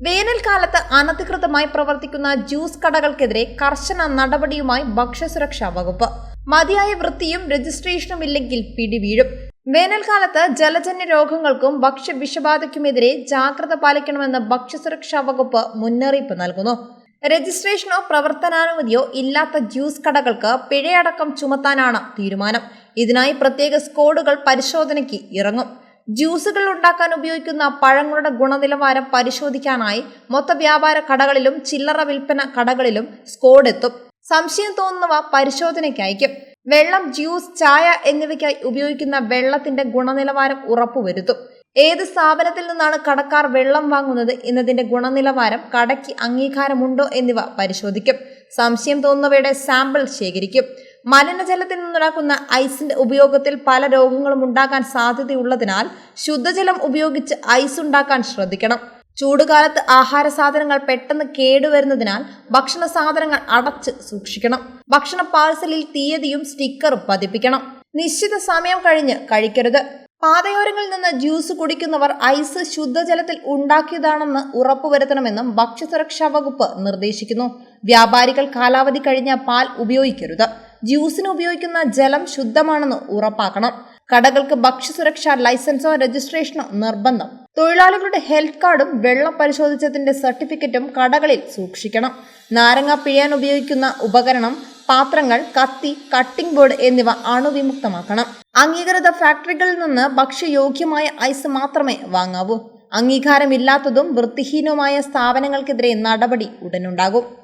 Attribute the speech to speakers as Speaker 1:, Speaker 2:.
Speaker 1: വേനൽക്കാലത്ത് അനധികൃതമായി പ്രവർത്തിക്കുന്ന ജ്യൂസ് കടകൾക്കെതിരെ കർശന നടപടിയുമായി ഭക്ഷ്യസുരക്ഷാ വകുപ്പ്. മതിയായ വൃത്തിയും രജിസ്ട്രേഷനും ഇല്ലെങ്കിൽ പിടിവീഴും. വേനൽക്കാലത്ത് ജലജന്യ രോഗങ്ങൾക്കും ഭക്ഷ്യ വിഷബാധയ്ക്കുമെതിരെ ജാഗ്രത പാലിക്കണമെന്ന് ഭക്ഷ്യസുരക്ഷാ വകുപ്പ് മുന്നറിയിപ്പ് നൽകുന്നു. രജിസ്ട്രേഷനോ പ്രവർത്തനാനുമതിയോ ഇല്ലാത്ത ജ്യൂസ് കടകൾക്ക് പിഴയടക്കം ചുമത്താനാണ് തീരുമാനം. ഇതിനായി പ്രത്യേക സ്ക്വാഡുകൾ പരിശോധനയ്ക്ക് ഇറങ്ങും. ജ്യൂസുകൾ ഉണ്ടാക്കാൻ ഉപയോഗിക്കുന്ന പഴങ്ങളുടെ ഗുണനിലവാരം പരിശോധിക്കാനായി മൊത്ത വ്യാപാര കടകളിലും ചില്ലറ വിൽപ്പന കടകളിലും സ്ക്വാഡ് എത്തും. സംശയം തോന്നുന്നവ പരിശോധനയ്ക്ക് അയക്കും. വെള്ളം, ജ്യൂസ്, ചായ എന്നിവയ്ക്കായി ഉപയോഗിക്കുന്ന വെള്ളത്തിന്റെ ഗുണനിലവാരം ഉറപ്പുവരുത്തും. ഏത് സ്ഥാപനത്തിൽ നിന്നാണ് കടക്കാർ വെള്ളം വാങ്ങുന്നത് എന്നതിന്റെ ഗുണനിലവാരം, കടയ്ക്ക് അംഗീകാരമുണ്ടോ എന്നിവ പരിശോധിക്കും. സംശയം തോന്നുന്നവയുടെ സാമ്പിൾ ശേഖരിക്കും. മലിനജലത്തിൽ നിന്നുണ്ടാക്കുന്ന ഐസിന്റെ ഉപയോഗത്തിൽ പല രോഗങ്ങളും ഉണ്ടാകാൻ സാധ്യതയുള്ളതിനാൽ ശുദ്ധജലം ഉപയോഗിച്ച് ഐസ് ഉണ്ടാക്കാൻ ശ്രദ്ധിക്കണം. ചൂടുകാലത്ത് ആഹാര സാധനങ്ങൾ പെട്ടെന്ന് കേടുവരുന്നതിനാൽ ഭക്ഷണ സാധനങ്ങൾ അടച്ച് സൂക്ഷിക്കണം. ഭക്ഷണ പാഴ്സലിൽ തീയതിയും സ്റ്റിക്കറും പതിപ്പിക്കണം. നിശ്ചിത സമയം കഴിഞ്ഞ് കഴിക്കരുത്. പാതയോരങ്ങളിൽ നിന്ന് ജ്യൂസ് കുടിക്കുന്നവർ ഐസ് ശുദ്ധജലത്തിൽ ഉണ്ടാക്കിയതാണെന്ന് ഉറപ്പുവരുത്തണമെന്നും ഭക്ഷ്യസുരക്ഷാ വകുപ്പ് നിർദ്ദേശിക്കുന്നു. വ്യാപാരികൾ കാലാവധി കഴിഞ്ഞ പാൽ ഉപയോഗിക്കരുത്. ജ്യൂസിന് ഉപയോഗിക്കുന്ന ജലം ശുദ്ധമാണെന്ന് ഉറപ്പാക്കണം. കടകൾക്ക് ഭക്ഷ്യസുരക്ഷാ ലൈസൻസോ രജിസ്ട്രേഷനോ നിർബന്ധം. തൊഴിലാളികളുടെ ഹെൽത്ത് കാർഡും വെള്ളം പരിശോധിച്ചതിന്റെ സർട്ടിഫിക്കറ്റും കടകളിൽ സൂക്ഷിക്കണം. നാരങ്ങ പിഴിയാൻ ഉപയോഗിക്കുന്ന ഉപകരണം, പാത്രങ്ങൾ, കത്തി, കട്ടിംഗ് ബോർഡ് എന്നിവ അണുവിമുക്തമാക്കണം. അംഗീകൃത ഫാക്ടറികളിൽ നിന്ന് ഭക്ഷ്യയോഗ്യമായ ഐസ് മാത്രമേ വാങ്ങാവൂ. അംഗീകാരമില്ലാത്തതും വൃത്തിഹീനവുമായ സ്ഥാപനങ്ങൾക്കെതിരെ നടപടി ഉടനുണ്ടാകും.